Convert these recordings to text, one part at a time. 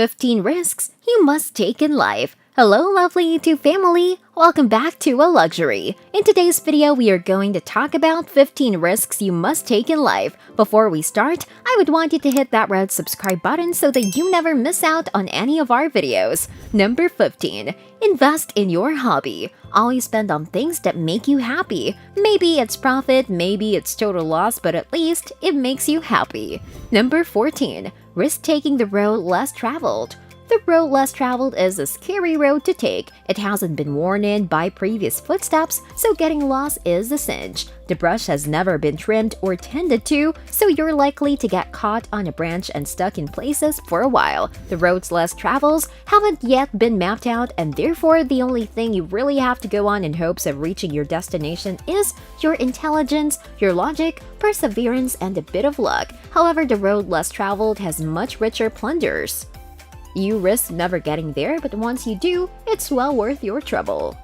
15 risks you must take in life. Hello lovely YouTube family! Welcome back to A Luxury. In today's video, we are going to talk about 15 risks you must take in life. Before we start, I would want you to hit that red subscribe button so that you never miss out on any of our videos. Number 15. Invest in your hobby. Always spend on things that make you happy. Maybe it's profit, maybe it's total loss, but at least it makes you happy. Number 14. Risk taking the road less traveled. The road less traveled is a scary road to take. It hasn't been worn in by previous footsteps, so getting lost is a cinch. The brush has never been trimmed or tended to, so you're likely to get caught on a branch and stuck in places for a while. The roads less travels haven't yet been mapped out, and therefore the only thing you really have to go on in hopes of reaching your destination is your intelligence, your logic, perseverance, and a bit of luck. However, the road less traveled has much richer plunders. You risk never getting there, but once you do, it's well worth your trouble.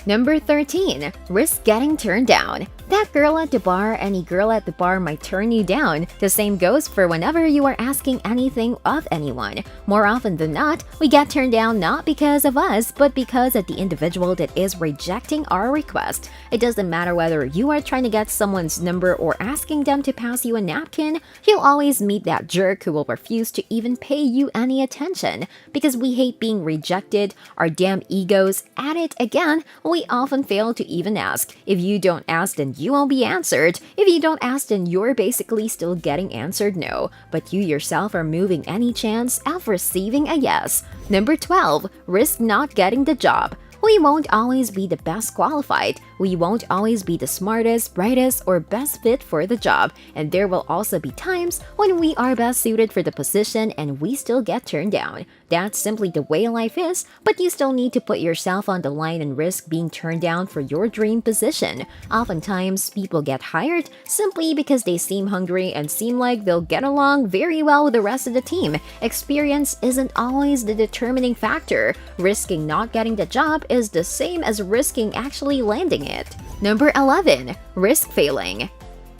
Number 13. Risk getting turned down. That girl at the bar, any girl at the bar might turn you down. The same goes for whenever you are asking anything of anyone. More often than not, we get turned down not because of us, but because of the individual that is rejecting our request. It doesn't matter whether you are trying to get someone's number or asking them to pass you a napkin, you'll always meet that jerk who will refuse to even pay you any attention. Because we hate being rejected, our damn egos at it again, we often fail to even ask. If you don't ask, then you won't be answered. If you don't ask, then you're basically still getting answered no, but you yourself are moving any chance of receiving a yes. Number 12. Risk not getting the job. We won't always be the best qualified. We won't always be the smartest, brightest, or best fit for the job. And there will also be times when we are best suited for the position and we still get turned down. That's simply the way life is, but you still need to put yourself on the line and risk being turned down for your dream position. Oftentimes, people get hired simply because they seem hungry and seem like they'll get along very well with the rest of the team. Experience isn't always the determining factor. Risking not getting the job is the same as risking actually landing it. Number 11. Risk failing.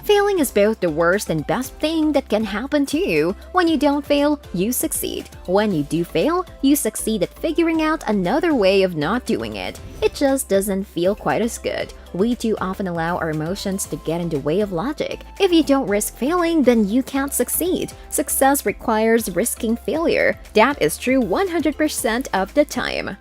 Failing is both the worst and best thing that can happen to you. When you don't fail, you succeed. When you do fail, you succeed at figuring out another way of not doing it. It just doesn't feel quite as good. We too often allow our emotions to get in the way of logic. If you don't risk failing, then you can't succeed. Success requires risking failure. That is true 100% of the time.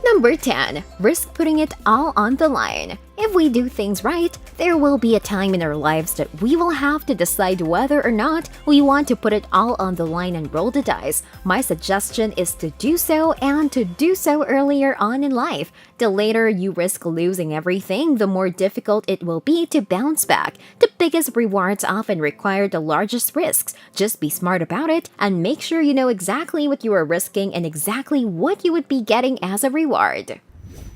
Number 10. Risk putting it all on the line. If we do things right, there will be a time in our lives that we will have to decide whether or not we want to put it all on the line and roll the dice. My suggestion is to do so and to do so earlier on in life. The later you risk losing everything, the more difficult it will be to bounce back. The biggest rewards often require the largest risks. Just be smart about it and make sure you know exactly what you are risking and exactly what you would be getting as a reward.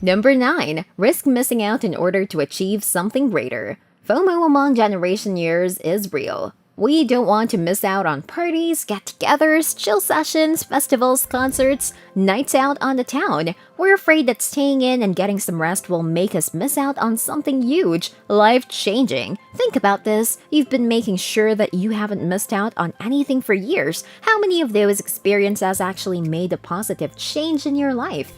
Number 9. Risk missing out in order to achieve something greater. FOMO among generation years is real. We don't want to miss out on parties, get-togethers, chill sessions, festivals, concerts, nights out on the town. We're afraid that staying in and getting some rest will make us miss out on something huge, life-changing. Think about this. You've been making sure that you haven't missed out on anything for years. How many of those experiences actually made a positive change in your life?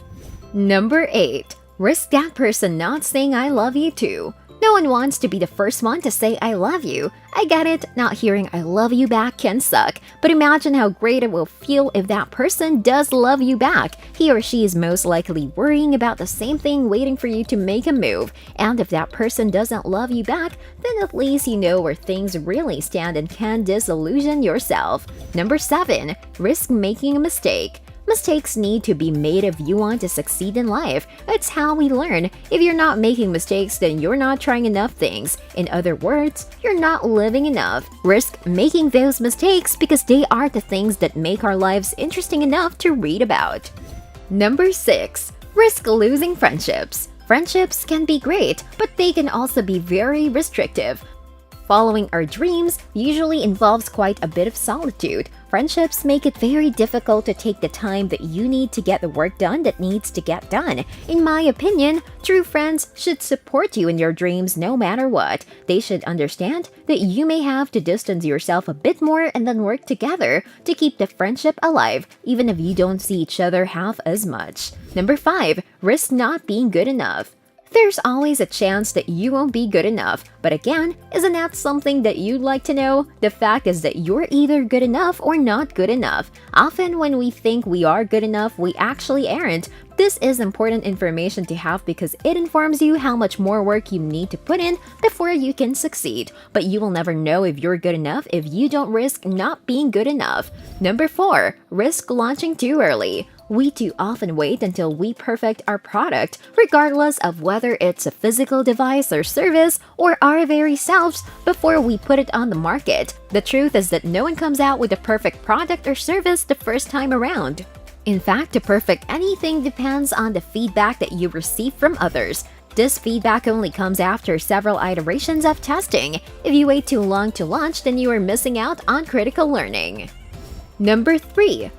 Number 8. Risk that person not saying I love you too. No one wants to be the first one to say I love you. I get it, not hearing I love you back can suck, but imagine how great it will feel if that person does love you back. He or she is most likely worrying about the same thing, waiting for you to make a move. And if that person doesn't love you back, then at least you know where things really stand and can disillusion yourself. Number 7. Risk making a mistake. Mistakes need to be made if you want to succeed in life. It's how we learn. If you're not making mistakes, then you're not trying enough things. In other words, you're not living enough. Risk making those mistakes because they are the things that make our lives interesting enough to read about. Number 6. Risk losing friendships. Friendships can be great, but they can also be very restrictive. Following our dreams usually involves quite a bit of solitude. Friendships make it very difficult to take the time that you need to get the work done that needs to get done. In my opinion, true friends should support you in your dreams no matter what. They should understand that you may have to distance yourself a bit more and then work together to keep the friendship alive, even if you don't see each other half as much. Number 5. Risk not being good enough. There's always a chance that you won't be good enough, but again, isn't that something that you'd like to know? The fact is that you're either good enough or not good enough. Often when we think we are good enough, we actually aren't. This is important information to have because it informs you how much more work you need to put in before you can succeed. But you will never know if you're good enough if you don't risk not being good enough. Number 4. Risk launching too early. We too often wait until we perfect our product, regardless of whether it's a physical device or service or our very selves, before we put it on the market. The truth is that no one comes out with a perfect product or service the first time around. In fact, to perfect anything depends on the feedback that you receive from others. This feedback only comes after several iterations of testing. If you wait too long to launch, then you are missing out on critical learning. Number 3.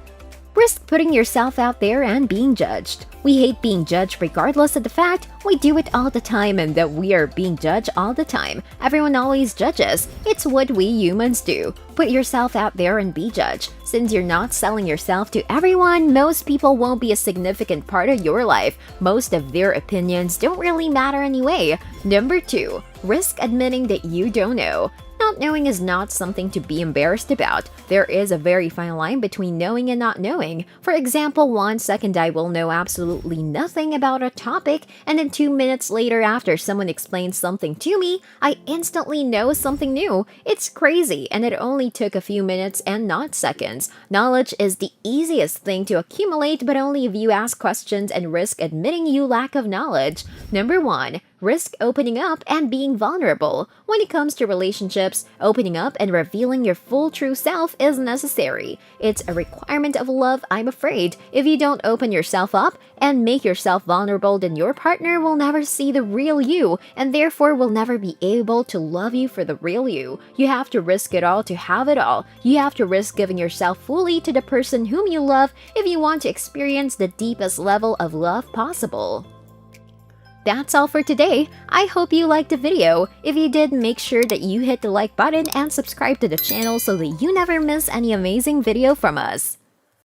Risk putting yourself out there and being judged. We hate being judged regardless of the fact we do it all the time and that we are being judged all the time. Everyone always judges. It's what we humans do. Put yourself out there and be judged. Since you're not selling yourself to everyone, most people won't be a significant part of your life. Most of their opinions don't really matter anyway. Number 2. Risk admitting that you don't know. Not knowing is not something to be embarrassed about. There is a very fine line between knowing and not knowing. For example, 1 second I will know absolutely nothing about a topic, and then 2 minutes later after someone explains something to me, I instantly know something new. It's crazy, and it only took a few minutes and not seconds. Knowledge is the easiest thing to accumulate, but only if you ask questions and risk admitting you lack of knowledge. Number 1. Risk opening up and being vulnerable. When it comes to relationships, opening up and revealing your full true self is necessary. It's a requirement of love, I'm afraid. If you don't open yourself up and make yourself vulnerable, then your partner will never see the real you and therefore will never be able to love you for the real you. You have to risk it all to have it all. You have to risk giving yourself fully to the person whom you love if you want to experience the deepest level of love possible. That's all for today. I hope you liked the video. If you did, make sure that you hit the like button and subscribe to the channel so that you never miss any amazing video from us.